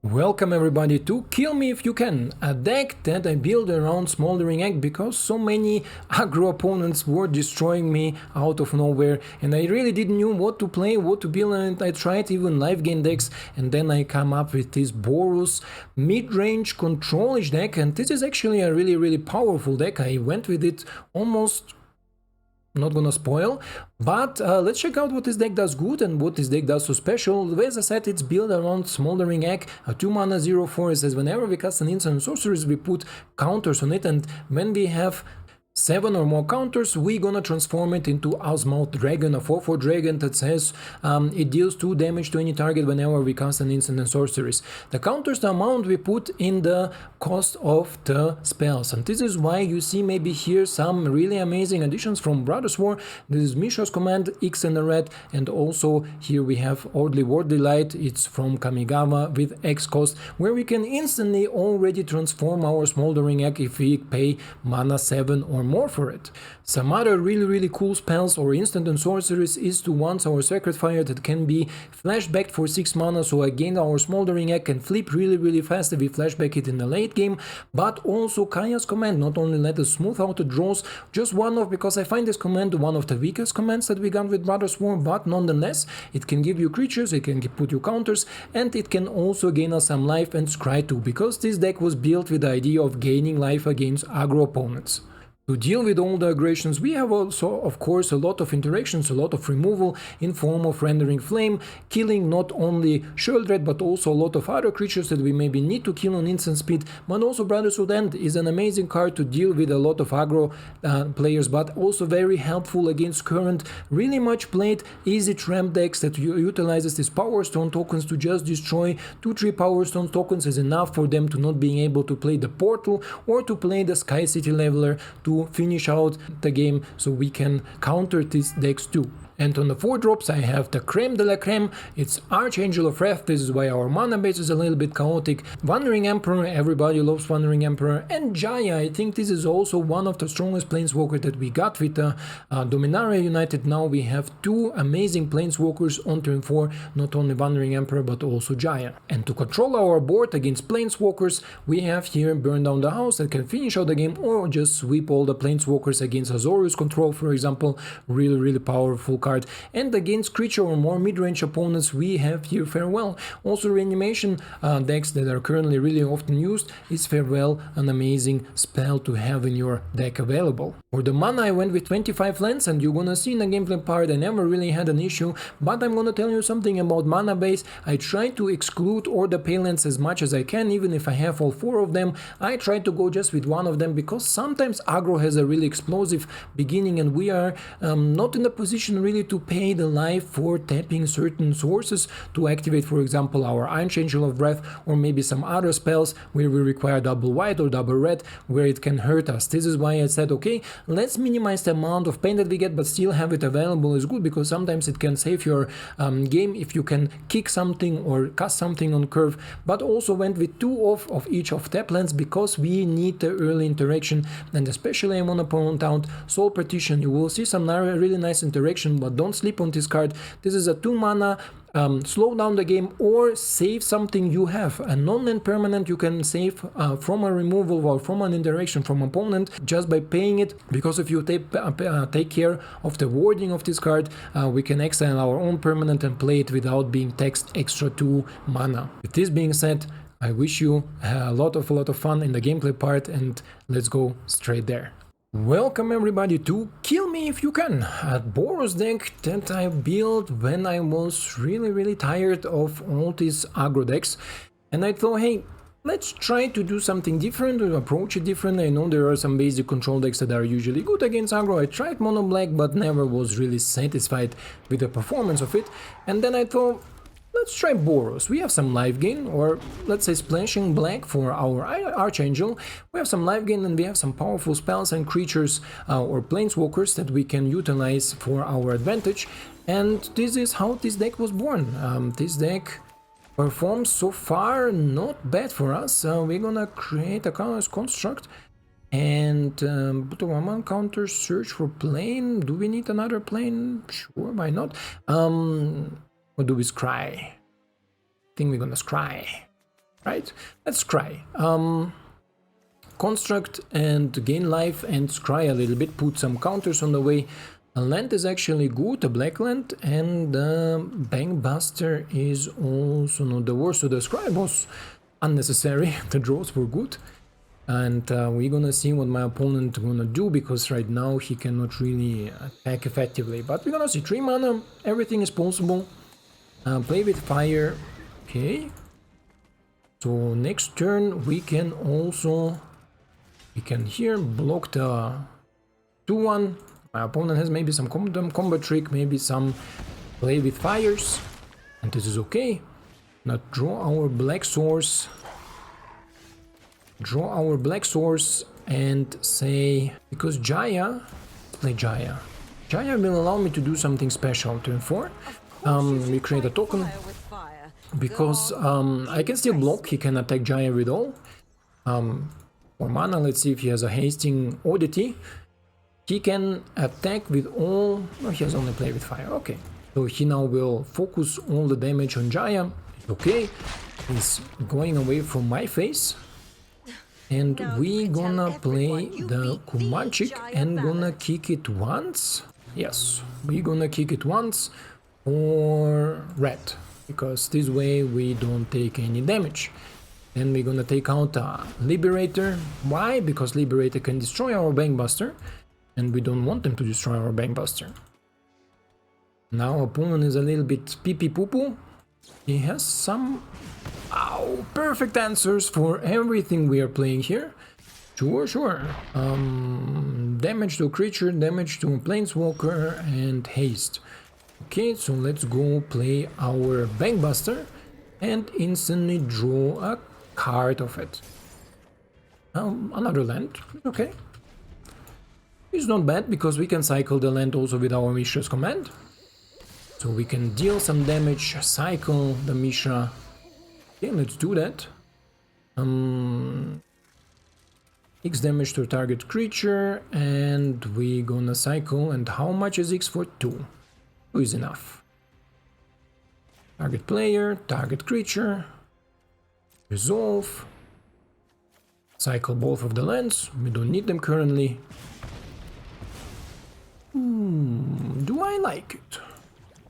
Welcome everybody to Kill Me If You Can, a deck that I built around Smoldering Egg because so many aggro opponents were destroying me out of nowhere and I really didn't know what to play, what to build, and I tried even live game decks and then I come up with this Boros Midrange controlish deck, and this is actually a really powerful deck. I went with it almost, not gonna spoil, but let's check out what this deck does good and what this deck does so special. As I said, it's built around Smoldering Egg, a 2 mana 0/4. It says whenever we cast an instant sorceries we put counters on it, and when we have 7 or more counters, we're gonna transform it into Osmouth Dragon, a 4/4 dragon that says it deals 2 damage to any target whenever we cast an instant and sorceries. The counters the amount we put in the cost of the spells, and this is why you see maybe here some really amazing additions from Brothers War. This is Misha's command, X and a red, and also here we have Otherworldly Light. It's from Kamigawa with X cost, where we can instantly already transform our Smoldering Egg if we pay mana 7 or more for it. Some other really cool spells or instant and sorceries is to once our Sacred Fire that can be flashbacked for 6 mana, so again our Smoldering Egg can flip really fast if we flashback it in the late game. But also Kaya's command not only let us smooth out the draws, just one of, because I find this command one of the weakest commands that we got with Brothers War, but nonetheless it can give you creatures, it can put you counters, and it can also gain us some life and scry too, because this deck was built with the idea of gaining life against aggro opponents. To deal with all the aggressions, we have also, of course, a lot of interactions, a lot of removal in form of Rending Flame, killing not only Sheoldred but also a lot of other creatures that we maybe need to kill on instant speed. But also Brotherhood End is an amazing card to deal with a lot of aggro players, but also very helpful against current, really much played easy tramp decks that utilizes these Power Stone tokens to just destroy 2-3 Power Stone tokens is enough for them to not being able to play the Portal or to play the Sky City Leveler to finish out the game, so we can counter these decks too. And on the 4 drops I have the creme de la creme, it's Archangel of Wrath. This is why our mana base is a little bit chaotic. Wandering Emperor, everybody loves Wandering Emperor, and Jaya. I think this is also one of the strongest planeswalkers that we got with the Dominaria United. Now we have 2 amazing planeswalkers on turn 4, not only Wandering Emperor but also Jaya. And to control our board against planeswalkers, we have here Burn Down the House that can finish out the game, or just sweep all the planeswalkers against Boros Control, for example. Really powerful card. And against creature or more mid-range opponents we have here Farewell. Also reanimation decks that are currently really often used is Farewell, an amazing spell to have in your deck available. For the mana I went with 25 lands, and you're gonna see in the gameplay part I never really had an issue, but I'm gonna tell you something about mana base. I try to exclude all the pay lands as much as I can, even if I have all 4 of them. I try to go just with one of them, because sometimes aggro has a really explosive beginning and we are not in the position really to pay the life for tapping certain sources to activate, for example, our Archangel of Wrath, or maybe some other spells where we require double white or double red, where it can hurt us. This is why I said, okay, let's minimize the amount of pain that we get, but still have it available is good, because sometimes it can save your game if you can kick something or cast something on curve. But also went with 2 of each of tap lands, because we need the early interaction, and especially I want to point out Soul Partition. You will see some really nice interaction, but don't sleep on this card. This is a 2 mana slow down the game or save something you have. A non-land permanent you can save from a removal or from an interaction from opponent just by paying it, because if you take care of the warding of this card, we can exile our own permanent and play it without being taxed extra 2 mana. With this being said, I wish you a lot of fun in the gameplay part, and let's go straight there. Welcome everybody to Kill Me If You Can, a Boros deck that I built when I was really tired of all these aggro decks, and I thought, hey, let's try to do something different, to approach it different. I know there are some basic control decks that are usually good against aggro. I tried mono black but never was really satisfied with the performance of it, and then I thought, let's try Boros. We have some life gain, or let's say splashing black for our Archangel. We have some life gain and we have some powerful spells and creatures or planeswalkers that we can utilize for our advantage. And this is how this deck was born. This deck performs so far not bad for us. We're gonna create a construct and put a 1 counter, search for plane. Do we need another plane? Sure, why not? Or do we scry? I think we're gonna scry. Right? Let's scry. Construct and gain life and scry a little bit, put some counters on the way. A land is actually good, a black land, and the Bankbuster is also not the worst. So the scry was unnecessary, the draws were good. And we're gonna see what my opponent gonna do, because right now he cannot really attack effectively. But we're gonna see 3 mana, everything is possible. Play with fire, okay. So next turn we can also, we can here block the 2-1. My opponent has maybe some combo trick, maybe some play with fires, and this is okay. Now draw our black source. Draw our black source and say, because Jaya, play Jaya. Jaya will allow me to do something special. Turn 4, we create a token, because I can still block, he can attack Jaya with all. For mana, let's see if he has a hasting oddity. He can attack with all, no, he has only play with fire, okay. So he now will focus all the damage on Jaya, okay. He's going away from my face. And we gonna play the Kumanchik and gonna kick it once. Yes, we gonna kick it once for red, because this way we don't take any damage. Then we're gonna take out a Liberator. Why? Because Liberator can destroy our Bankbuster, and we don't want them to destroy our Bankbuster. Now opponent is a little bit pee-pee-poo-poo. He has some perfect answers for everything we are playing here. Sure. Damage to a creature, damage to a planeswalker, and haste. Okay, so let's go play our Bankbuster and instantly draw a card of it. Another land, okay. It's not bad, because we can cycle the land also with our Mishra's command. So we can deal some damage, cycle the Mishra. Okay, let's do that. X damage to a target creature, and we gonna cycle. And how much is X for 2? 2 is enough. Target player, target creature, resolve, cycle both of the lands. We don't need them currently. Do I like it?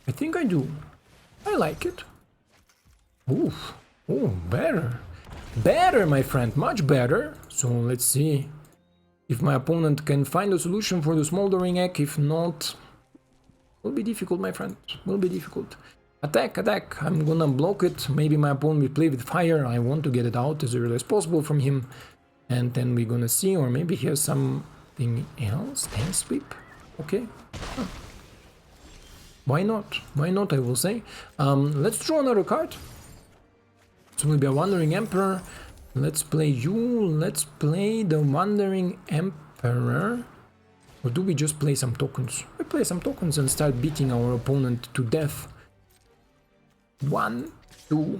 I think I do. I like it. Oof. Oh, better. Better, my friend, much better. So let's see if my opponent can find a solution for the Smoldering Egg. If not, will be difficult, my friend. Will be difficult. Attack, attack. I'm gonna block it. Maybe my opponent will play with fire. I want to get it out as early as possible from him. And then we're gonna see, or maybe he has something else. 10 sweep. Okay. Huh. Why not? Why not, I will say. Let's draw another card. So will be a Wandering Emperor. Let's play you. Let's play the Wandering Emperor. Or do we just play some tokens? We play some tokens and start beating our opponent to death. 1, 2.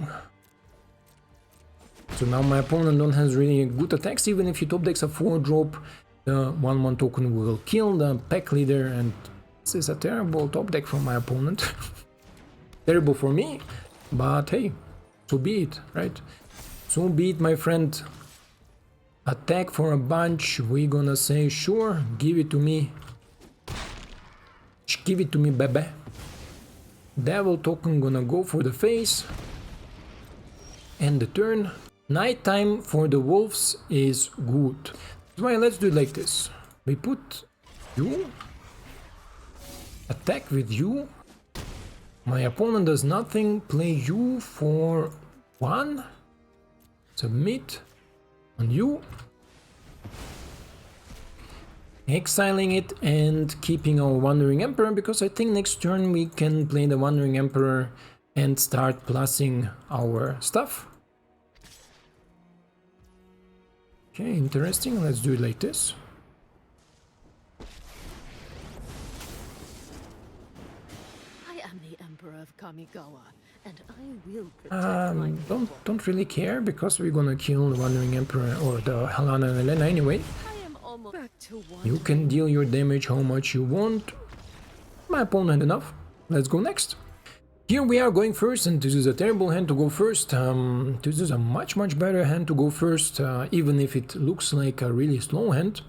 So now my opponent don't has really good attacks. Even if he top decks a 4-drop, the 1/1 token will kill the pack leader, and this is a terrible top deck from my opponent. Terrible for me, but hey, so be it, right? So be it, my friend. Attack for a bunch. We're gonna say, sure, give it to me. Give it to me, baby. Devil token gonna go for the face. End the turn. Nighttime for the wolves is good. That's why let's do it like this. We put you. Attack with you. My opponent does nothing. Play you for 1. Submit on you. Exiling it and keeping our Wandering Emperor, because I think next turn we can play the Wandering Emperor and start plussing our stuff. Okay, interesting. Let's do it like this. I am the Emperor of Kamigawa, and I will protect my people. Don't really care, because we're gonna kill the Wandering Emperor or the Helena and Elena anyway. You can deal your damage how much you want. My opponent had enough. Let's go next. Here we are going first, and this is a terrible hand to go first. This is a much better hand to go first, even if it looks like a really slow hand.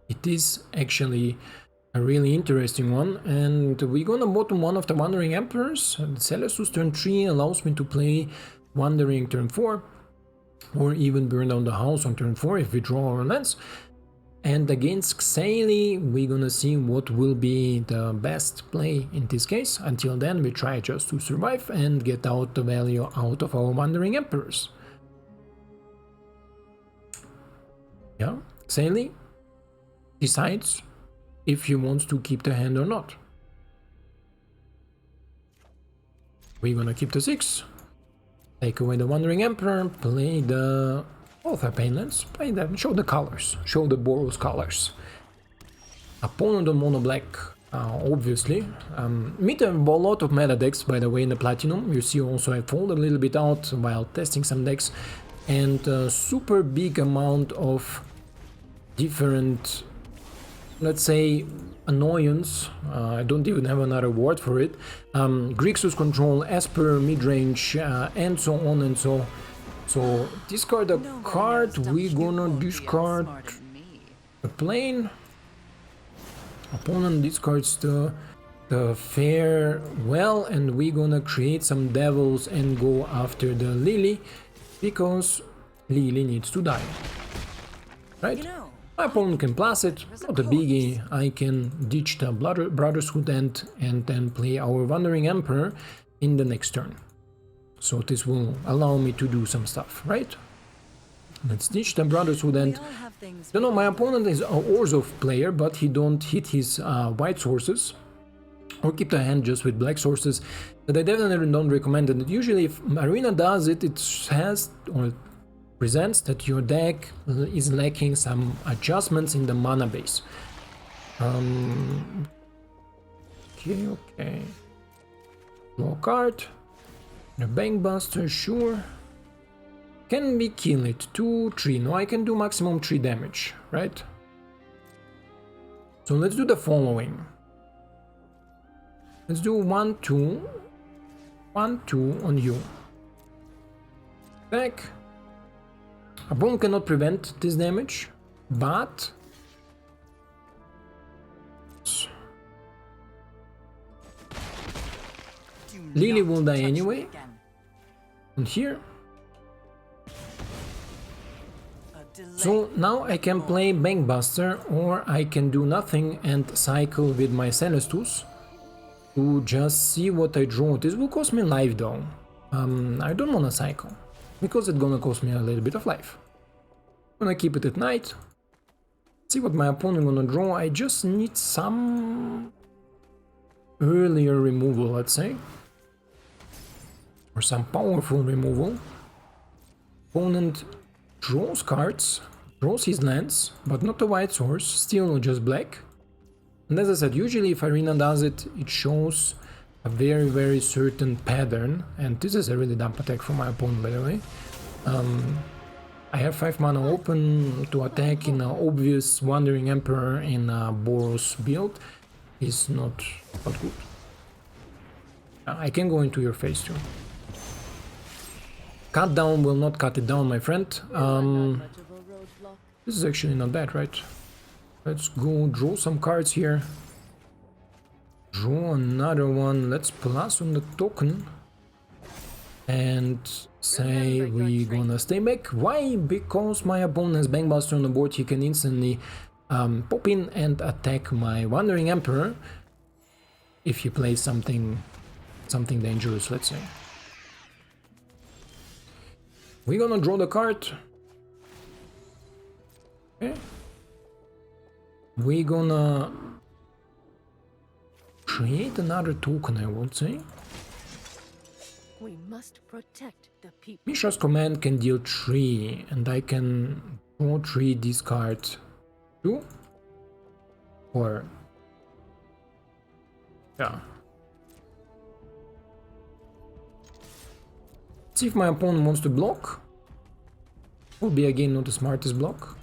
It is actually a really interesting one, and we're gonna bottom one of the Wandering Emperors. Celestus turn 3 allows me to play Wandering turn 4, or even burn down the house on turn 4 if we draw our lands. And against Kayla, we're gonna see what will be the best play in this case. Until then, we try just to survive and get out the value out of our Wandering Emperors. Yeah, Kayla decides if he wants to keep the hand or not. We're gonna keep the 6, take away the Wandering Emperor, play the both are painlands, play them, show the colors, show the Boros colors. Opponent on mono black, obviously. Meet a lot of meta decks, by the way, in the Platinum. You see also I fold a little bit out while testing some decks, and a super big amount of different, let's say, annoyance. I don't even have another word for it. Boros Control, Esper, Midrange, and so on and so. So discard a card, we're gonna discard a plane. Opponent discards the farewell, and we're gonna create some devils and go after the Lily, because Lily needs to die. Right? My opponent can plus it, not a biggie. I can ditch the Brotherhood and then play our Wandering Emperor in the next turn. So this will allow me to do some stuff, right? Let's ditch the Brotherhood and... You know, my opponent is a Orzhov player, but he don't hit his white sources, or keep the hand just with black sources, but I definitely don't recommend it. Usually if Arena does it, it has, or presents that your deck is lacking some adjustments in the mana base. Okay. Draw card. The Bankbuster, sure. Can we kill it? 2, 3. No, I can do maximum 3 damage, right? So let's do the following. Let's do 1, 2. 1, 2 on you. Back. Opponent cannot prevent this damage, but... Lily will die anyway. And here. So now I can play Bankbuster, or I can do nothing and cycle with my Celestus to just see what I draw. This will cost me life though. I don't wanna cycle, because it's gonna cost me a little bit of life. I'm gonna keep it at night. See what my opponent gonna draw. I just need some earlier removal, let's say. Or some powerful removal. Opponent draws cards, draws his lands, but not the white source, still just black. And as I said, usually if Arena does it, it shows a very certain pattern, and this is a really dumb attack from my opponent, by the way. I have 5 mana open to attack in an obvious Wandering Emperor in a Boros build. Is not good. I can go into your face too. Cut down will not cut it down, my friend. This is actually not bad, right? Let's go draw some cards here. Draw another one. Let's plus on the token. And say we're gonna stay back. Why? Because my opponent has Bankbuster on the board. He can instantly pop in and attack my Wandering Emperor if he plays something dangerous, let's say. We're gonna draw the card. Okay. We're gonna create another token, I would say. We must protect the people. Misha's command can deal 3, and I can draw 3, discard 2. Or... yeah. See if my opponent wants to block. Will be again not the smartest block.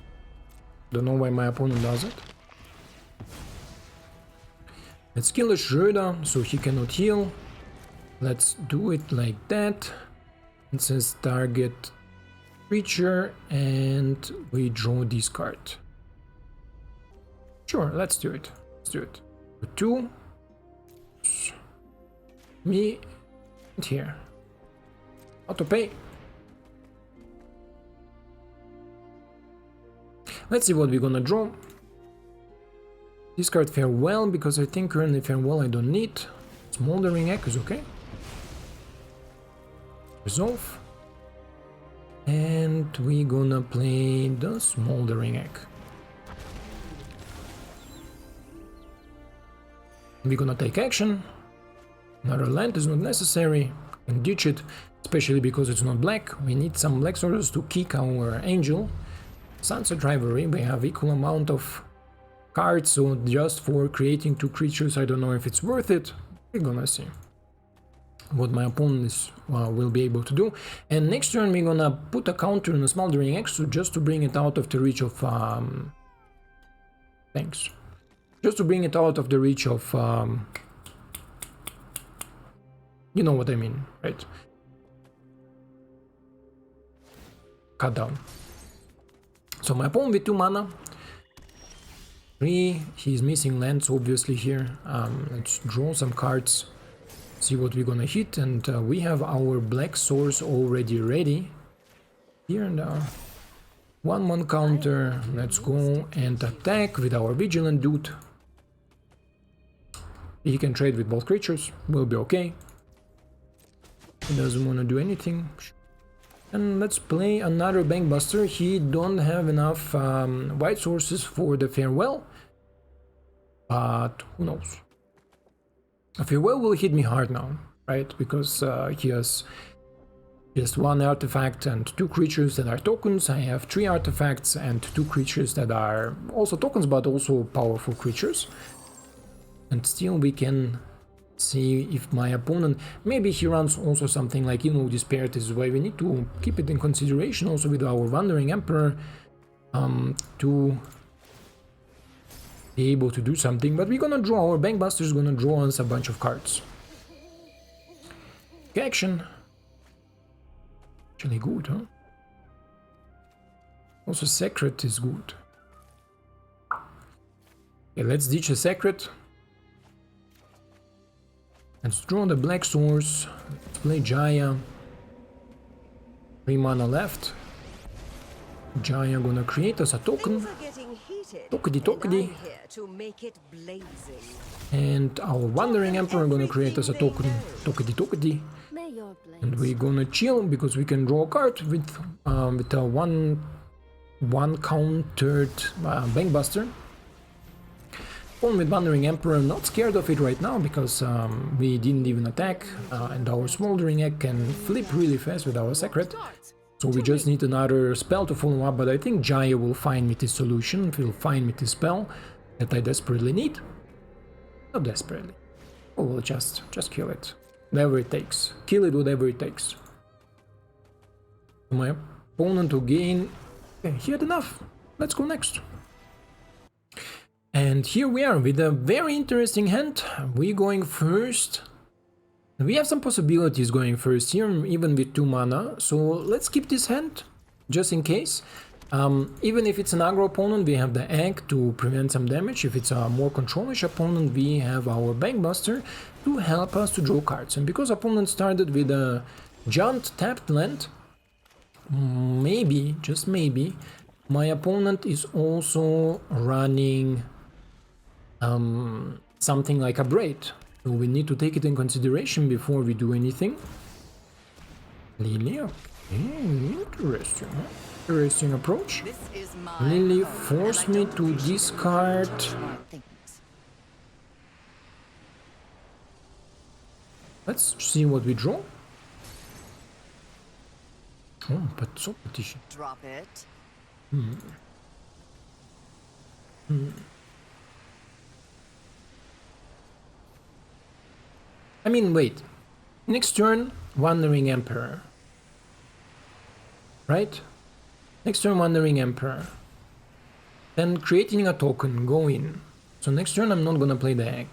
Don't know why my opponent does it. Let's kill the Schroeder so he cannot heal. Let's do it like that. It says target creature and we draw this card. Sure, let's do it. Let's do it. 2. Me and here. Auto pay. Let's see what we're gonna draw. Discard Farewell, because I think currently Farewell I don't need. Smoldering Egg is okay. Resolve. And we're gonna play the Smoldering Egg. We're gonna take action. Another land is not necessary. Can ditch it, especially because it's not black. We need some black sources to kick our angel. Sunset Rivalry, we have equal amount of cards, so just for creating 2 creatures, I don't know if it's worth it. We're gonna see what my opponent will be able to do. And next turn we're gonna put a counter on a Smoldering Axe just to bring it out of the reach of... thanks. Just to bring it out of the reach of... you know what I mean, right? Cut down. So my opponent with 2 mana. 3, he's missing lands obviously here. Let's draw some cards, see what we're gonna hit, and we have our black source already ready. Here and 1/1 counter, let's go and attack with our Vigilant dude. He can trade with both creatures, will be okay. He doesn't want to do anything. And let's play another Bankbuster. He don't have enough white sources for the Farewell, but who knows. A Farewell will hit me hard now, right? Because he has just 1 artifact and 2 creatures that are tokens. I have 3 artifacts and 2 creatures that are also tokens, but also powerful creatures. And still we can see if my opponent, maybe he runs also something like, you know, Despair. This is why we need to keep it in consideration also with our Wandering Emperor to be able to do something. But we're gonna draw, our Bankbuster is gonna draw us a bunch of cards. Action. Actually good, huh? Also Sacred is good. Okay, let's ditch a Sacred. Let's draw the black source. Let's play Jaya. 3 mana left. Jaya gonna create us a token. Tokedy. And our Wandering Emperor gonna create us a token. Tokedy. And we're gonna chill because we can draw a card with a one countered Bankbuster. One with Wandering Emperor, not scared of it right now because we didn't even attack, and our Smoldering Egg can flip really fast with our Sacred. So we just need another spell to follow up, but I think Jaya will find me this solution, will find me this spell that I desperately need. Not desperately. Oh, we'll just kill it. Whatever it takes. Kill it whatever it takes. My opponent to gain... Okay, he had enough. Let's go next. And here we are with a very interesting hand. We're going first. We have some possibilities going first here, even with 2 mana. So let's keep this hand, just in case. Even if it's an aggro opponent, we have the Egg to prevent some damage. If it's a more controlish opponent, we have our Bankbuster to help us to draw cards. And because opponent started with a giant tapped land, maybe, just maybe, my opponent is also running something like a Braid. So we need to take it in consideration before we do anything. Lily, okay, interesting. Interesting approach. Lily forced me to discard. Let's see what we draw. Oh, but Soul Partition. Drop it. I mean, wait. Next turn, Wandering Emperor. Right? Next turn, Wandering Emperor. Then creating a token, go in. So next turn I'm not gonna play the Egg.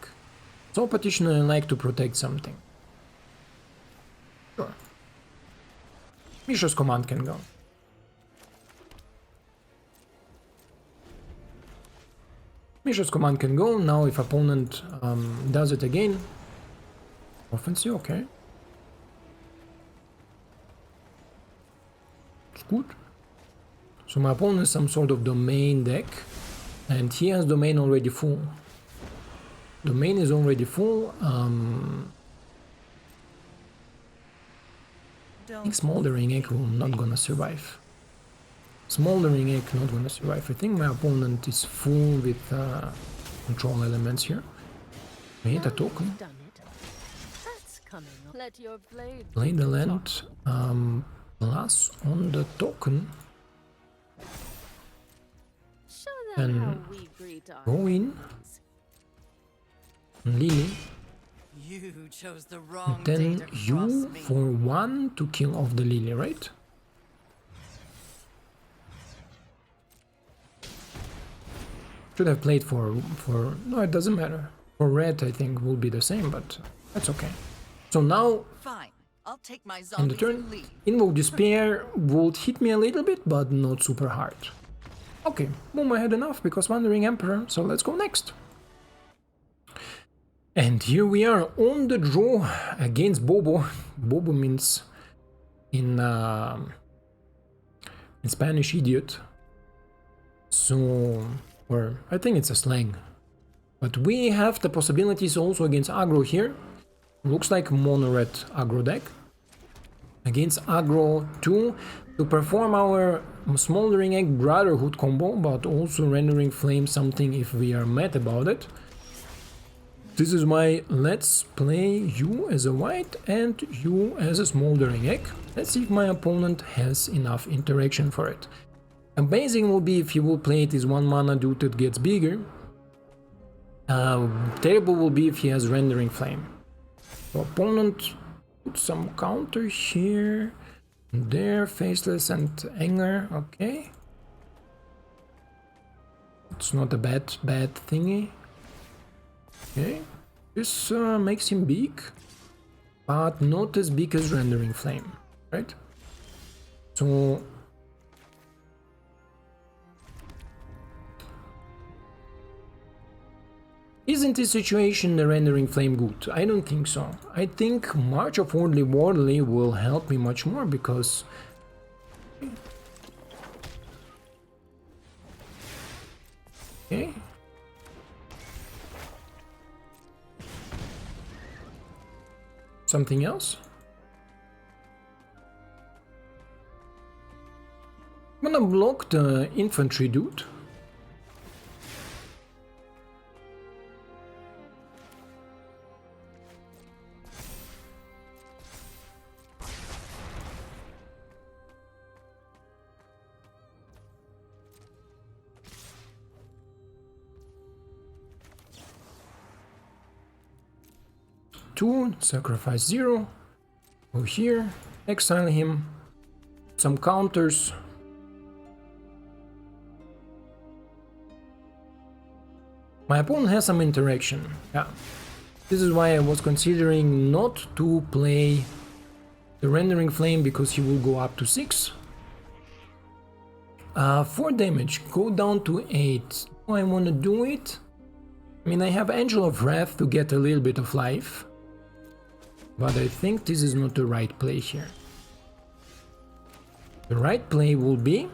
Soul Partition, I like to protect something. Mishra's command can go. Mishra's command can go. Now if opponent does it again. Offensive, okay. It's good. So my opponent has some sort of domain deck. And he has domain already full. Domain is already full. I think Smoldering Egg will not gonna survive. Smoldering Egg not gonna survive. I think my opponent is full with control elements here. I hit a token. Play the land plus on the token. And go in. Lily. You chose the wrong Then you for 1 to kill off the Lily, right? Should have played for no, it doesn't matter. For red I think will be the same, but that's okay. So now Fine. I'll take my in the turn, Invoke Despair would hit me a little bit, but not super hard. Okay, boom, I had enough because Wandering Emperor, so let's go next. And here we are on the draw against Bobo. Bobo means in Spanish idiot. So, or I think it's a slang. But we have the possibilities also against aggro here. Looks like mono red aggro deck. Against aggro 2 to perform our Smoldering Egg Brotherhood combo, but also Rending Flame something if we are mad about it. This is why let's play you as a white and you as a Smoldering Egg. Let's see if my opponent has enough interaction for it. Amazing will be if he will play it as 1 mana dude that gets bigger. Terrible will be if he has Rending Flame. So opponent put some counter here, there, Faceless and Anger, okay. It's not a bad thingy. Okay, this makes him big, but not as big as Rending Flame, right? So isn't this situation the Rending Flame good? I don't think so. I think March of Otherworldly will help me much more because okay. Something else? I'm gonna block the infantry dude. Two, sacrifice 0, go here, exile him, some counters. My opponent has some interaction, yeah. This is why I was considering not to play the Rending Flame because he will go up to 6. 4 damage, go down to 8. Do I want to do it? I mean, I have Archangel of Wrath to get a little bit of life. But I think this is not the right play here. The right play will be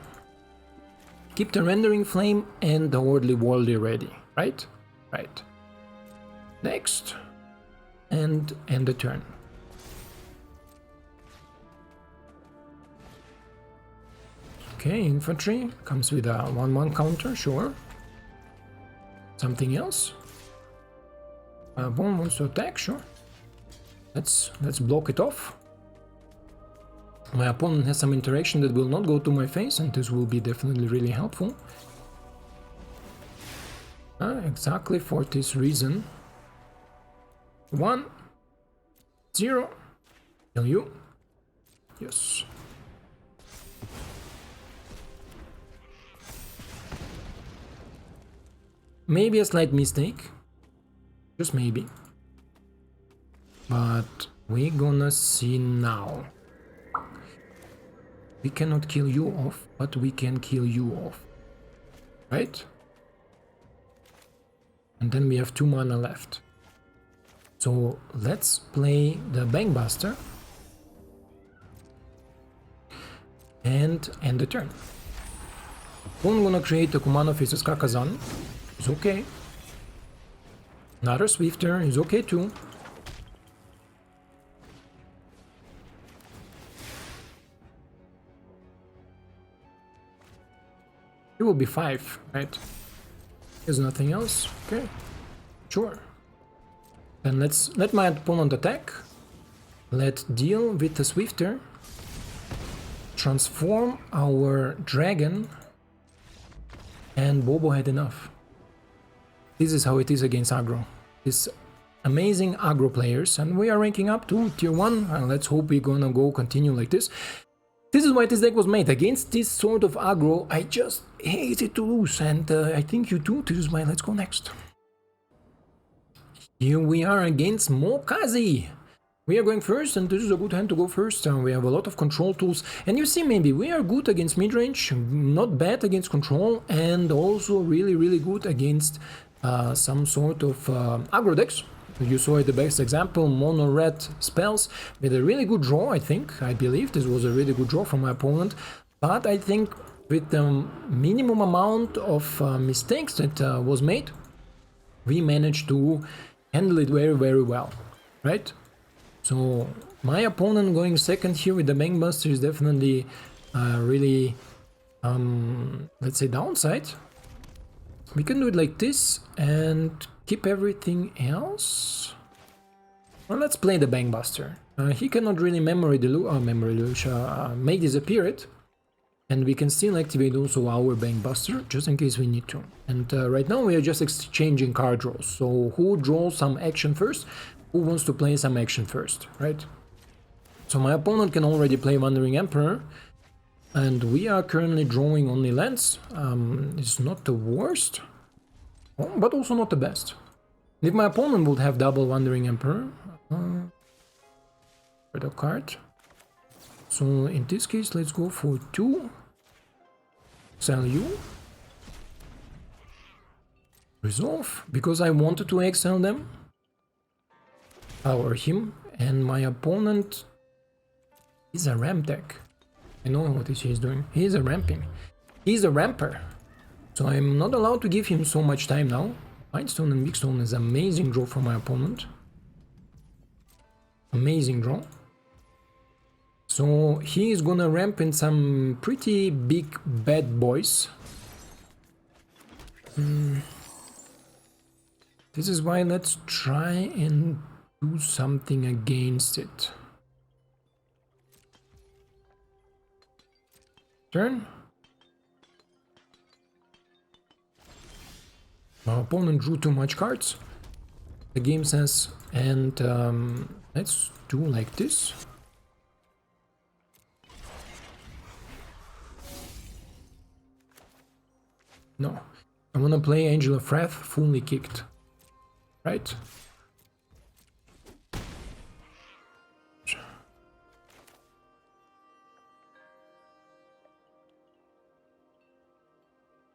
keep the Rending Flame and the Otherworldly ready, right? Right. Next. And end the turn. Okay, infantry comes with a 1/1 counter, sure. Something else? Bone wants to attack, sure. Let's block it off. My opponent has some interaction that will not go to my face, and this will be definitely really helpful. Exactly for this reason. 1, 0, kill you. Yes. Maybe a slight mistake. Just maybe. But we're gonna see now. We cannot kill you off, but we can kill you off. Right? And then we have 2 mana left. So let's play the Bankbuster. And end the turn. I'm gonna create a Kumano faces Kakazan. It's okay. Another Swifter is okay too. It will be 5, right? There's nothing else. Okay. Sure. Then let's let my opponent attack. Let's deal with the Swifter. Transform our dragon. And Bobo had enough. This is how it is against aggro. This amazing aggro players. And we are ranking up to tier 1. And let's hope we're gonna go continue like this. This is why this deck was made. Against this sort of aggro, I just hated to lose. And I think you too. This is why let's go next. Here we are against Mokazi. We are going first, and this is a good hand to go first. We have a lot of control tools. And you see, maybe we are good against midrange, not bad against control, and also really, really good against some sort of aggro decks. You saw it the best example, mono red spells with a really good draw, I think. I believe this was a really good draw from my opponent. But I think with the minimum amount of mistakes that was made, we managed to handle it very, very well, right? So my opponent going second here with the Bankbuster is definitely really, let's say, downside. We can do it like this and keep everything else. Well, let's play the Bankbuster. He cannot really make disappear it. And we can still activate also our Bankbuster, just in case we need to. And right now we are just exchanging card draws. So who draws some action first? Who wants to play some action first, right? So my opponent can already play Wandering Emperor. And we are currently drawing only lands. It's not the worst, but also not the best. If my opponent would have double Wandering Emperor, for the card. So in this case, let's go for 2. Sell you. Resolve, because I wanted to exile them. Power him, and my opponent is a ramp deck. I know what he is doing. He is a ramping. He is a ramper. So I'm not allowed to give him so much time now. Mindstone and Big Stone is amazing draw for my opponent. Amazing draw. So he is gonna ramp in some pretty big bad boys. This is why let's try and do something against it. Turn. My opponent drew too much cards, the game says, and let's do like this. No, I wanna play Angel of Wrath fully kicked, right?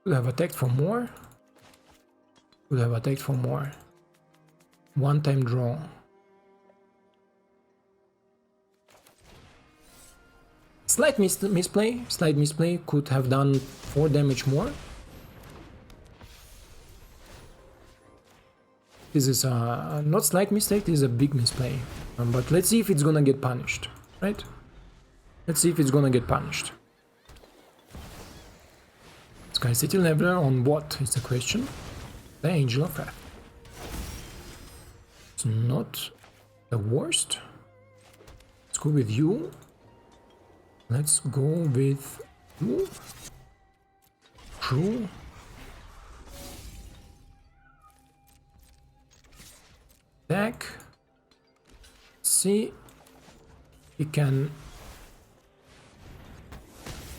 Could have attacked for more. Could have attacked for more. One time draw. Slight misplay. Slight misplay. Could have done 4 damage more. This is a not slight mistake. This is a big misplay. But let's see if it's gonna get punished, right? Let's see if it's gonna get punished. Sky City Leveler on what is the question? The Angel of Wrath. It's not the worst. Let's go with you. Let's go with you. True. Attack. See. We can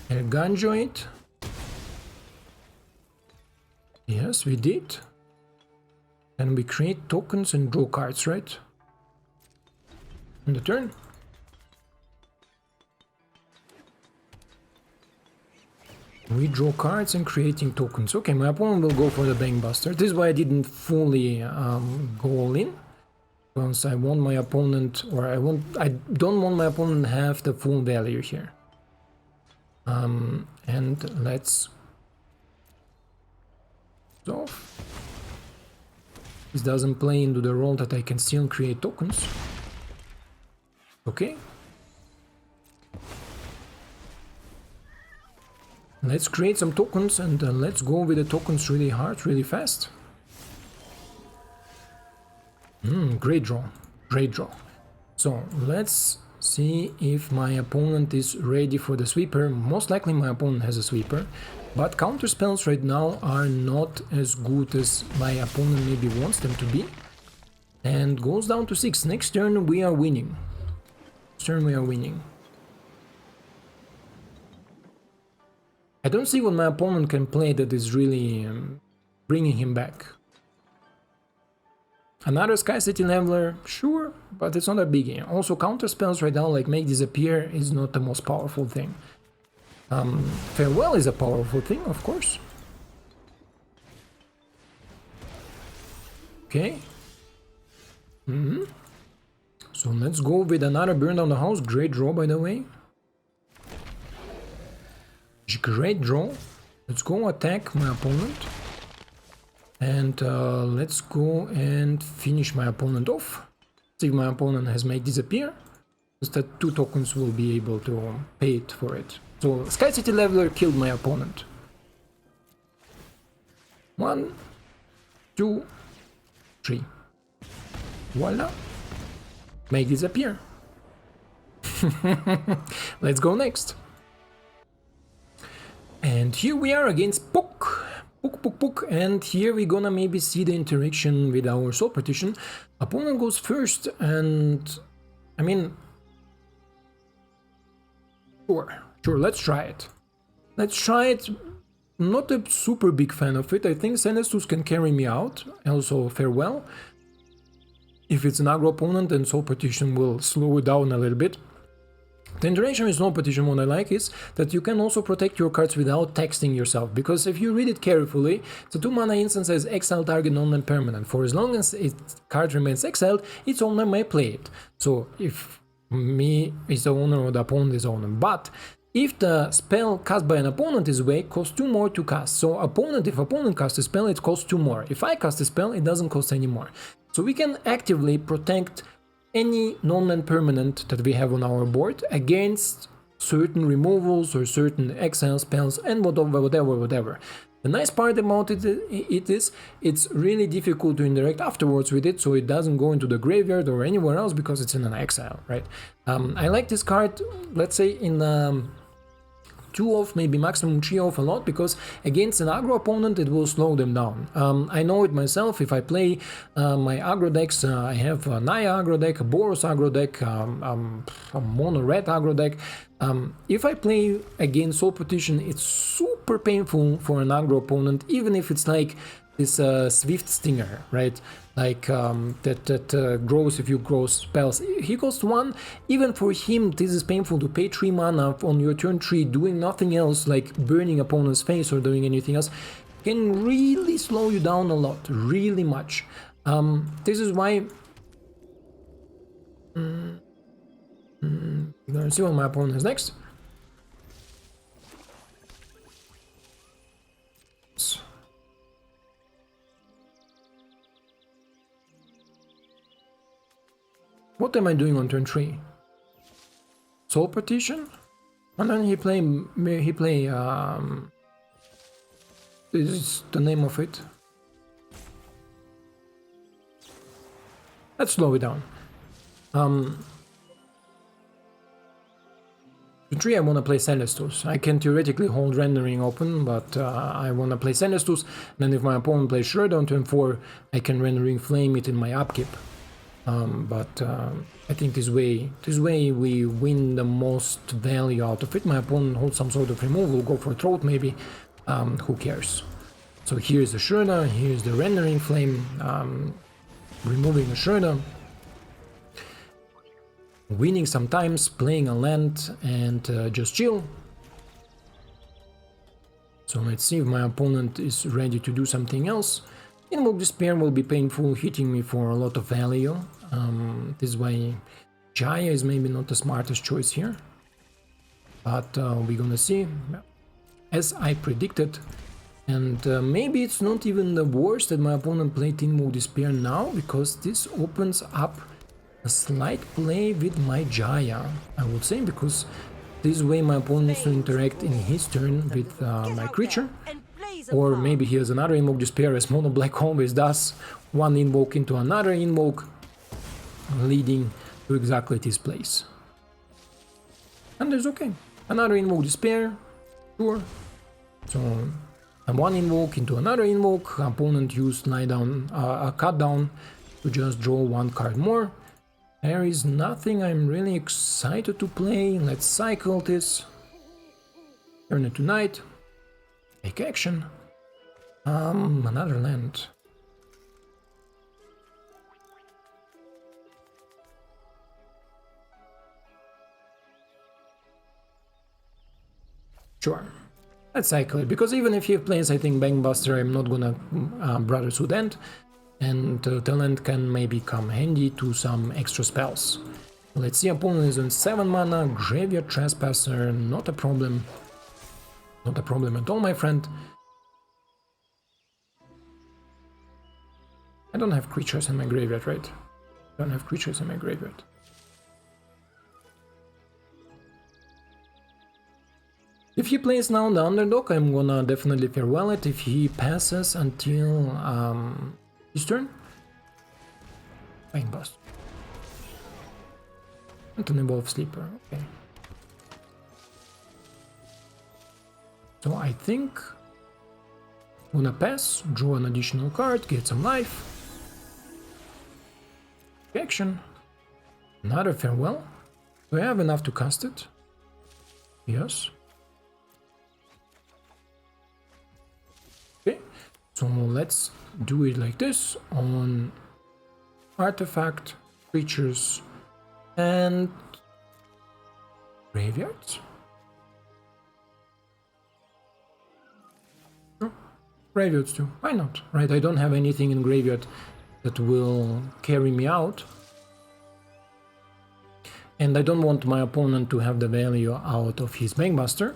Eiganjo it. Yes, we did. And we create tokens and draw cards, right? On the turn. We draw cards and creating tokens. Okay, my opponent will go for the Bankbuster. This is why I didn't fully go all in. Because I want my opponent, or I don't want my opponent to have the full value here. And let's so this doesn't play into the role that I can still create tokens. Okay. Let's create some tokens and let's go with the tokens really hard, really fast. Great draw, great draw. So let's see if my opponent is ready for the sweeper. Most likely my opponent has a sweeper, but counter spells right now are not as good as my opponent maybe wants them to be. And goes down to 6. Next turn we are winning. Next turn we are winning. I don't see what my opponent can play that is really bringing him back. Another Sky City Leveler, sure, but it's not a biggie. Also, counter spells right now, like make disappear, is not the most powerful thing. Farewell is a powerful thing, of course. Okay. So let's go with another Burn Down the House. Great draw, by the way. Great draw. Let's go attack my opponent. And let's go and finish my opponent off. See if my opponent has made disappear. Just that 2 tokens will be able to pay it for it. So Sky City Leveler killed my opponent. 1, 2, 3. Voila. Make disappear. Let's go next. And here we are against Puck. Puck, and here we're gonna maybe see the interaction with our Soul Partition. Opponent goes first, and I mean, sure, let's try it. Let's try it. Not a super big fan of it. I think Celestus can carry me out. Also, Farewell. If it's an aggro opponent, then Soul Partition will slow it down a little bit. The interaction with Soul Partition, what I like is that you can also protect your cards without texting yourself, because if you read it carefully, the 2 mana instance says exile target non-land permanent. For as long as its card remains exiled, its owner may play it. So if me is the owner or the opponent is the owner. But if the spell cast by an opponent is away, costs 2 more to cast. So if opponent casts a spell, it costs 2 more. If I cast a spell, it doesn't cost any more. So we can actively protect any non-land permanent that we have on our board against certain removals or certain exile spells and whatever. The nice part about it is it's really difficult to interact afterwards with it, so it doesn't go into the graveyard or anywhere else because it's in an exile, right? I like this card, let's say in 2 off, maybe maximum 3 off a lot, because against an aggro opponent it will slow them down. I know it myself. If I play my aggro decks, I have a Naya aggro deck, a Boros aggro deck, a mono red aggro deck. If I play against Soul Partition, it's super painful for an aggro opponent, even if it's like this Swift Stinger, right? Like that grows if you grow spells. He costs 1. Even for him, this is painful to pay 3 mana on your turn 3, doing nothing else, like burning opponent's face or doing anything else. Can really slow you down a lot, really much. This is why. We're gonna see what my opponent has next. What am I doing on turn 3? Soul Partition? And then he play this is the name of it. Let's slow it down. Turn 3 I wanna play Celestus. I can theoretically hold Rendering open, but I wanna play Celestus. Then if my opponent plays Shredder on turn 4, I can Rendering Flame it in my upkeep. But I think this way we win the most value out of it. My opponent holds some sort of removal, go for Throat maybe, who cares. So here's the Shredder, here's the Rendering Flame, removing the Shredder, winning sometimes, playing a land and just chill. So let's see if my opponent is ready to do something else. Invoke Despair will be painful, hitting me for a lot of value. This is why Jaya is maybe not the smartest choice here. But we're gonna see. As I predicted. And maybe it's not even the worst that my opponent played Invoke Despair now, because this opens up a slight play with my Jaya, I would say, because this way my opponent needs to interact in his turn with my creature. Or maybe he has another Invoke Despair, as Mono Black always does. One invoke into another invoke, leading to exactly this place. And that's okay. Another Invoke Despair, sure. So, and one invoke into another invoke, opponent used a cut down to just draw one card more. There is nothing I'm really excited to play. Let's cycle this. Turn it to night. Take action. Another land. Sure. Let's cycle it, because even if he plays, I think, Bankbuster, I'm not gonna Brotherhood End. And talent can maybe come handy to some extra spells. Let's see, opponent is on 7 mana, Graveyard Trespasser, not a problem. Not a problem at all, my friend. I don't have creatures in my graveyard, right? I don't have creatures in my graveyard. If he plays now the underdog, I'm gonna definitely farewell it. If he passes until his turn, Bankbuster. Anthony Wolf Sleeper, okay. So I think I'm gonna pass, draw an additional card, get some life. Action. Another farewell. Do I have enough to cast it? Yes. Okay, so let's do it like this on artifact, creatures, and graveyards. Sure. Graveyards too. Why not? Right, I don't have anything in graveyard that will carry me out. And I don't want my opponent to have the value out of his Bankbuster.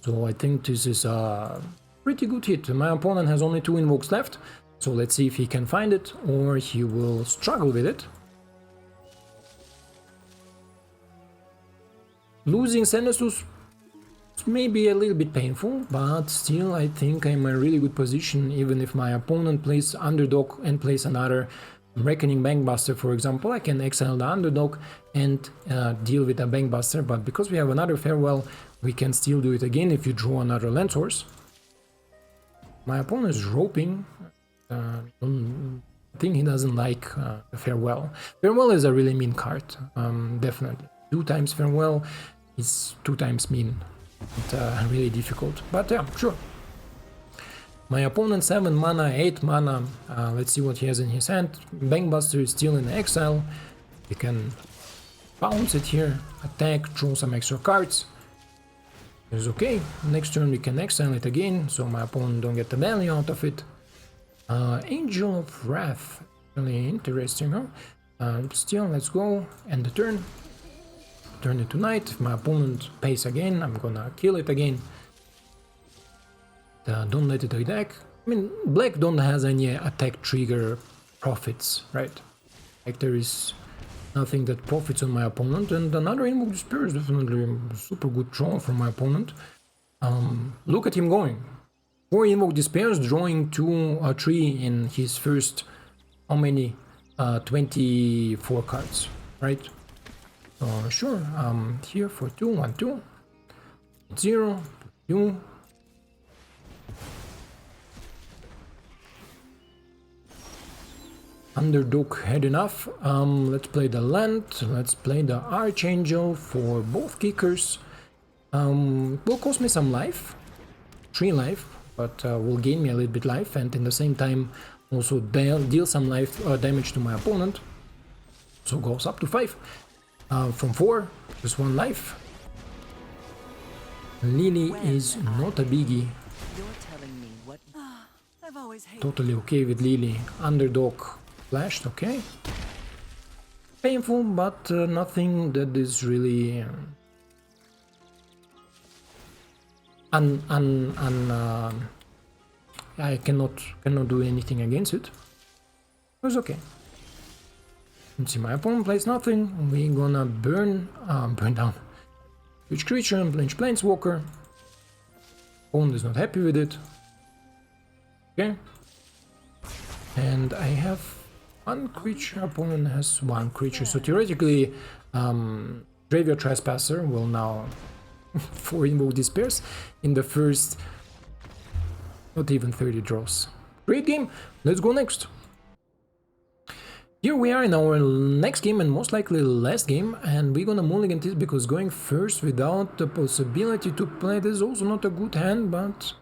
So I think this is a pretty good hit. My opponent has only 2 invokes left. So let's see if he can find it or he will struggle with it. Losing Celestus may be a little bit painful, but still I think I'm in a really good position. Even if my opponent plays underdog and plays another Reckoning Bankbuster, for example, I can exile the underdog and deal with a Bankbuster, but because we have another farewell, we can still do it again if you draw another land source. My opponent is roping. I think he doesn't like the farewell. Farewell is a really mean card, definitely. 2 times farewell is 2 times mean. It's really difficult, but yeah, sure. My opponent 7 mana, 8 mana. Let's see what he has in his hand. Bankbuster is still in exile. We can bounce it here, attack, draw some extra cards. It's okay. Next turn we can exile it again, so my opponent don't get the value out of it. Archangel of Wrath, really interesting, huh? Still, let's go. End the turn. Turn it to night. If my opponent pays again, I'm gonna kill it again. Don't let it attack. I mean, black don't has any attack trigger profits, right? Like there is nothing that profits on my opponent, and another Invoke Despair is definitely a super good draw from my opponent. Look at him going. 4 Invoke Despairs, drawing 3 in his first, how many? 24 cards, right? Sure, here for 2, 1, 2, 0, 2. Underdog had enough. Let's play the land. Let's play the Archangel for both kickers. Will cost me some life, 3 life, but will gain me a little bit life, and in the same time also deal some life damage to my opponent. So goes up to 5. From 4, just 1 life. Lily is not a biggie. I've always hated Totally okay with Lily. Underdog flashed, okay. Painful, but nothing that is really I cannot do anything against it. It was okay. Let's see, my opponent plays nothing. We're gonna burn down which creature and Blanche Planeswalker. Opponent is not happy with it. Okay. And I have one creature, opponent has one creature. So theoretically, Graveyard Trespasser will now 4 Invoke Despairs in the first not even 30 draws. Great game, let's go next. Here we are in our next game and most likely last game, and we're gonna mulligan this because going first without the possibility to play this is also not a good hand, but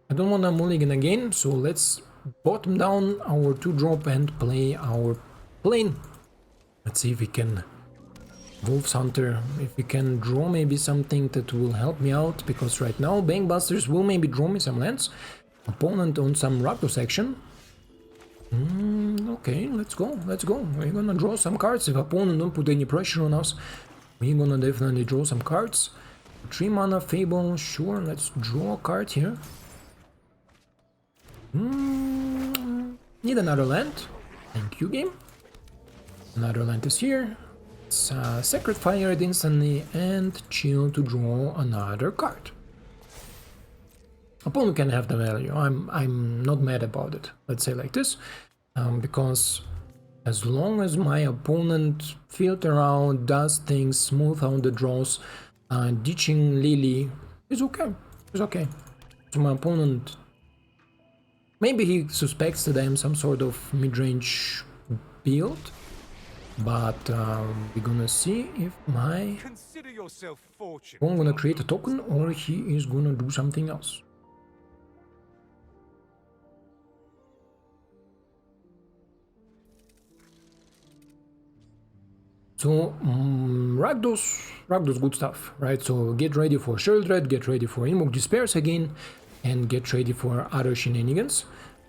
I don't wanna mulligan again, so let's bottom down our 2-drop and play our plane. Let's see if we can Wolf's Hunter, if we can draw maybe something that will help me out, because right now Bankbusters will maybe draw me some lands. Opponent on some Rakdos action. Okay, let's go. We're gonna draw some cards. If opponent don't put any pressure on us, we're gonna definitely draw some cards. 3 mana Fable, sure, let's draw a card here. Need another land. Thank you, game. Another land is here. Sacred Fire it instantly and chill to draw another card. Opponent can have the value. I'm not mad about it. Let's say like this, because as long as my opponent filter out, does things, smooth out the draws, ditching Lily is okay. It's okay. So my opponent, maybe he suspects that I am some sort of mid-range build. But we're gonna see if my opponent gonna create a token or he is gonna do something else. So Rakdos good stuff, right? So get ready for Sheldred, get ready for Invoke Despairs again, and get ready for other shenanigans.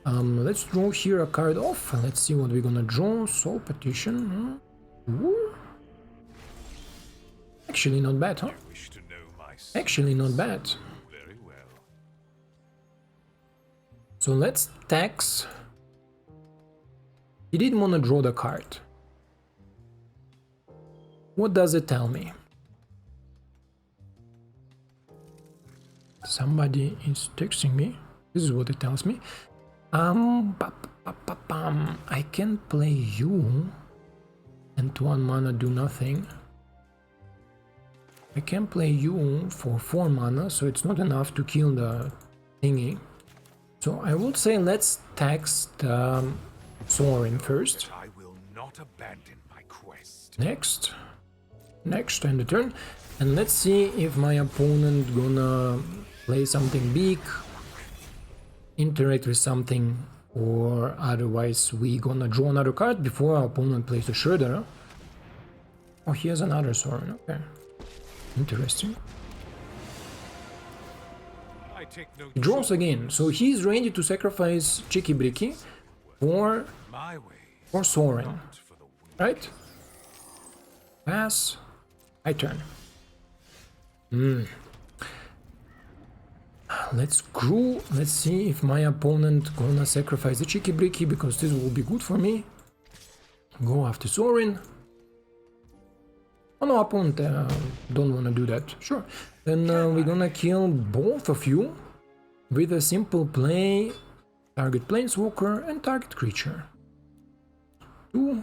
Let's draw here a card off. Let's see what we're gonna draw. Soul Partition. Ooh. Actually not bad, huh? Actually not bad. Very well. So let's tax. He didn't want to draw the card. What does it tell me? Somebody is texting me. This is what it tells me. I can play you and 1 mana do nothing. I can play you for 4 mana, so it's not enough to kill the thingy. So I would say let's tax the Sorin first. I will not abandon my quest. Next end of turn, and let's see if my opponent gonna play something big, interact with something, or otherwise we gonna draw another card before our opponent plays the Shredder. Oh, he has another Sorin, okay. Interesting. I take no He draws again, so he's ready to sacrifice Chicky Bricky for my way. Sorin, For the weak. right? Pass. My turn. Let's screw. Let's see if my opponent gonna sacrifice the Chicky Bricky, because this will be good for me. Go after Sorin. Oh no, opponent don't wanna do that. Sure. Then we're gonna kill both of you with a simple play. Target Planeswalker and target creature. 2.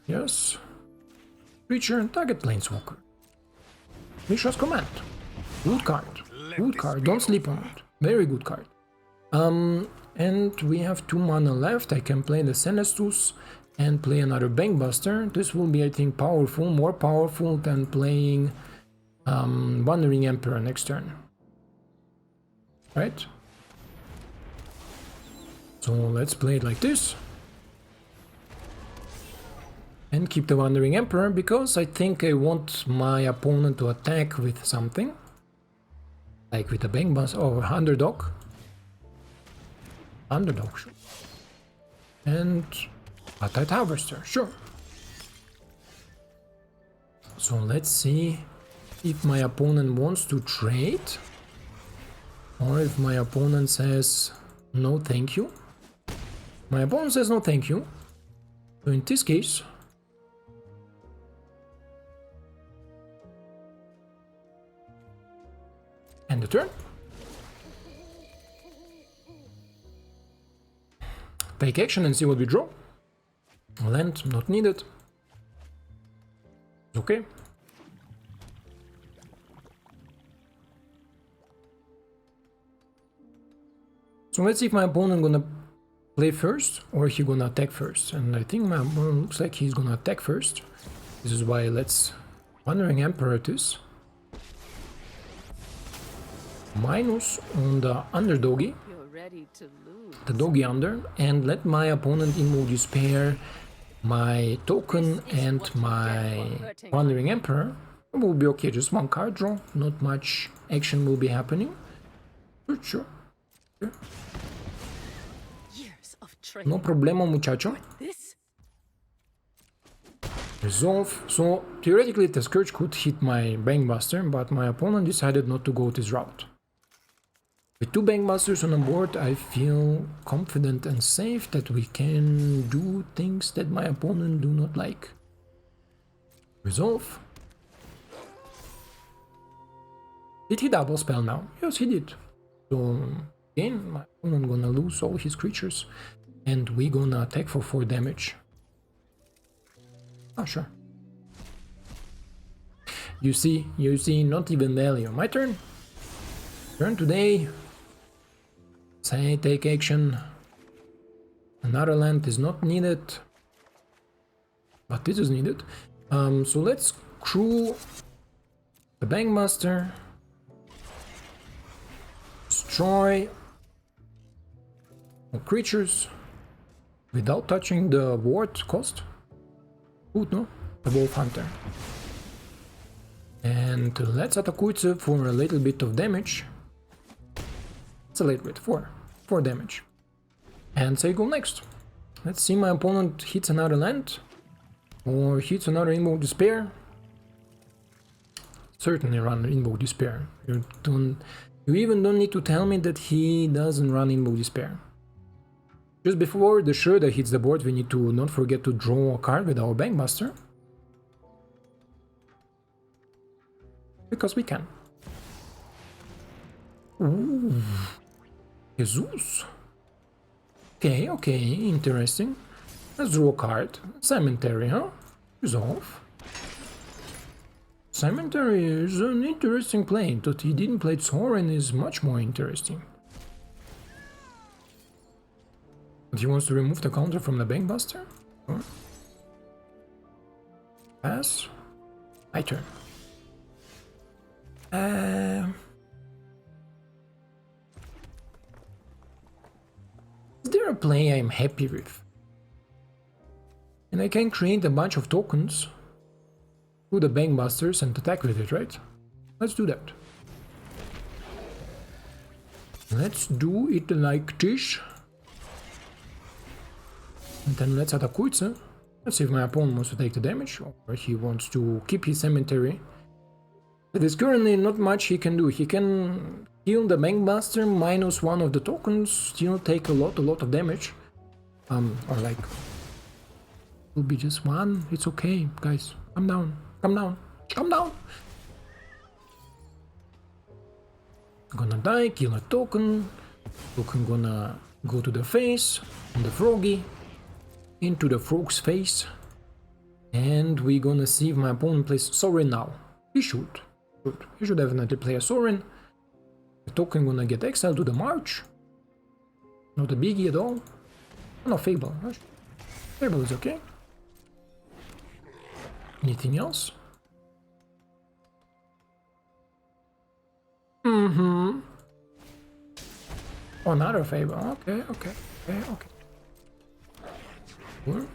Yes. Creature and target Planeswalker. Mishra's Command. Good card. Good card. Don't sleep on it. Very good card. And we have 2 mana left. I can play the Celestus and play another Bankbuster. This will be, I think, powerful. More powerful than playing Wandering Emperor next turn. Right? So let's play it like this. And keep the Wandering Emperor, because I think I want my opponent to attack with something. Like with a Bankbuster or Underdog. Underdog, sure. And a Tide Harvester, sure. So let's see if my opponent wants to trade, or if my opponent says no thank you. My opponent says no thank you. So in this case, end the turn. Take action and see what we draw. Land not needed. Okay. So let's see if my opponent gonna play first or he gonna attack first. And I think my opponent looks like he's gonna attack first. This is why let's Wandering Emperor this. Minus on the underdoggy. You're ready to lose. The doggy under, and let my opponent invoke Despair, my token and my Wandering Emperor. It will be okay, just one card draw, not much action will be happening. Sure. Years of training. No problemo, muchacho. This Resolve. So theoretically the Scourge could hit my Bankbuster, but my opponent decided not to go this route. With two Bankbusters on the board, I feel confident and safe that we can do things that my opponent do not like. Resolve. Did he double spell now? Yes, he did. So again, my opponent gonna lose all his creatures, and we gonna attack for 4 damage. Oh, sure. You see, not even value. My turn. Turn today. Say take action. Another land is not needed, but this is needed. So let's crew the Bankmaster. Destroy all creatures without touching the ward cost. Good, no? The Wolf Hunter. And let's attack it for a little bit of damage. It's a little bit, 4 damage. And say go next. Let's see my opponent hits another land or hits another Invoke Despair. Certainly run Invoke Despair. You even don't need to tell me that he doesn't run Invoke Despair. Just before the Shredder hits the board, we need to not forget to draw a card with our Bankbuster. Because we can. Ooh. Jesus. Okay, interesting. Let's draw a card. Cemetery, huh? Resolve. Cemetery is an interesting play. That he didn't play Sorin is much more interesting. But he wants to remove the counter from the Bankbuster? Or? Pass. My turn. Is there a play I'm happy with? And I can create a bunch of tokens through the Bankbusters and attack with it, right? Let's do that. Let's do it like this. And then let's attack it. Let's see if my opponent wants to take the damage or he wants to keep his cemetery. There is currently not much he can do. He can heal the Bankbuster minus 1 of the tokens, still take a lot of damage. Or like, will be just 1. It's okay, guys. Calm down. Gonna die, kill a token. Token gonna go to the face, and the froggy, into the frog's face. And we're gonna see if my opponent plays Sorin now. He should. He should definitely play a Sorin. The token gonna get exiled to the March. Not a biggie at all. No, Fable. Fable is okay. Anything else? Oh, another Fable. Okay. Cool.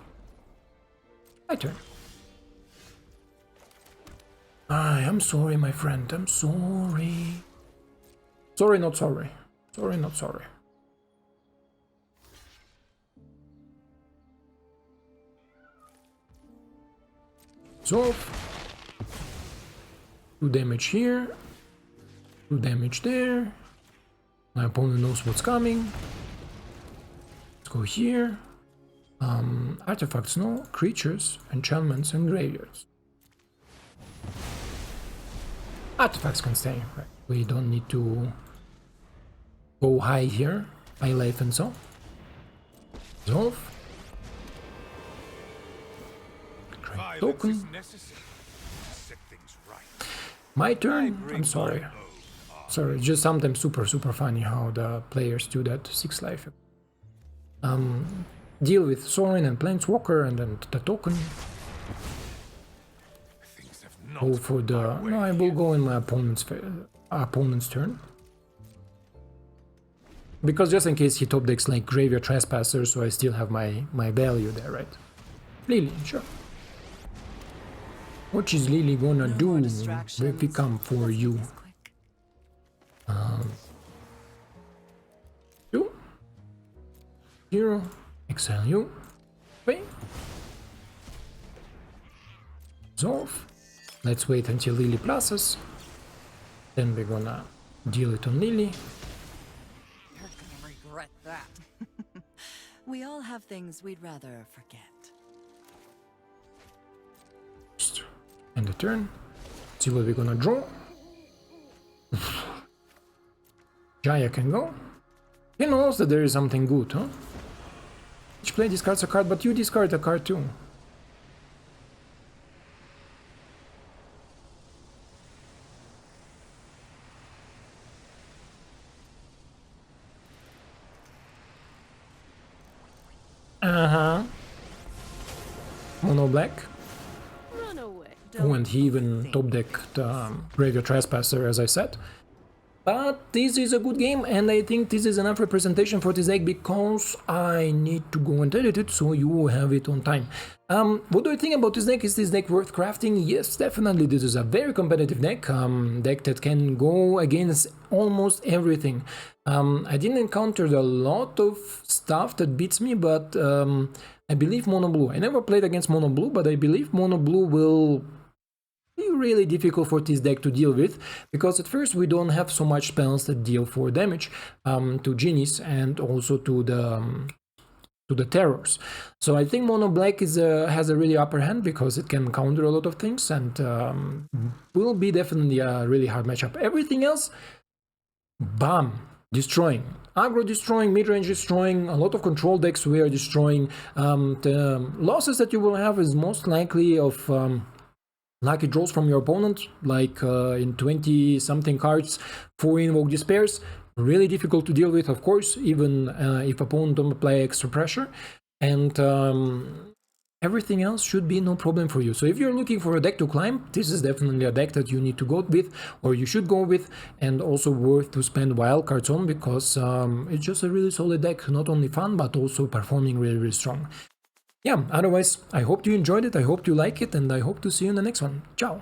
My turn. I'm sorry, my friend. I'm sorry. Sorry, not sorry. Sorry, not sorry. Resolve. 2 damage here. 2 damage there. My opponent knows what's coming. Let's go here. Artifacts, no. Creatures, enchantments, and graveyards. Artifacts can stay, right? We don't need to go high here. High life and so. Resolve. Create token. My turn? I'm sorry. Sorry, just sometimes super funny how the players do that. 6 life. Deal with Sorin and Planeswalker and then the token. Go for the... No, I will go in my opponent's turn. Because just in case he top decks like Graveyard Trespasser, so I still have my value there, right? Lily, sure. What is Lily gonna do if we come for you? 2 0, exile you, wait, resolve. Let's wait until Lily pluses, then we're gonna deal it on Lily. You're gonna regret that. We all have things we'd rather forget. End the turn, see what we're gonna draw. Jaya can go. He knows that there is something good, huh? Each player discards a card, but you discard a card too. Mono black. Run away. Oh, and he even top decked Graveyard Trespasser, as I said. But this is a good game, and I think this is enough representation for this deck because I need to go and edit it, so you will have it on time. What do I think about this deck? Is this deck worth crafting? Yes, definitely. This is a very competitive deck, deck that can go against almost everything. I didn't encounter a lot of stuff that beats me, but I believe Mono Blue. I never played against Mono Blue, but I believe Mono Blue will be really difficult for this deck to deal with, because at first we don't have so much spells that deal 4 damage to genies and also to the terrors. So I think Mono Black has a really upper hand because it can counter a lot of things and will be definitely a really hard matchup. Everything else, bam, destroying. Aggro destroying, midrange destroying, a lot of control decks we are destroying. The losses that you will have is most likely of lucky draws from your opponent, like in 20-something cards, 4 Invoke Despairs. Really difficult to deal with, of course, even if opponent don't apply extra pressure. And everything else should be no problem for you. So if you're looking for a deck to climb, this is definitely a deck that you need to go with, or you should go with, and also worth to spend wildcards on, because it's just a really solid deck, not only fun, but also performing really, really strong. Yeah, otherwise, I hope you enjoyed it, I hope you like it, and I hope to see you in the next one. Ciao!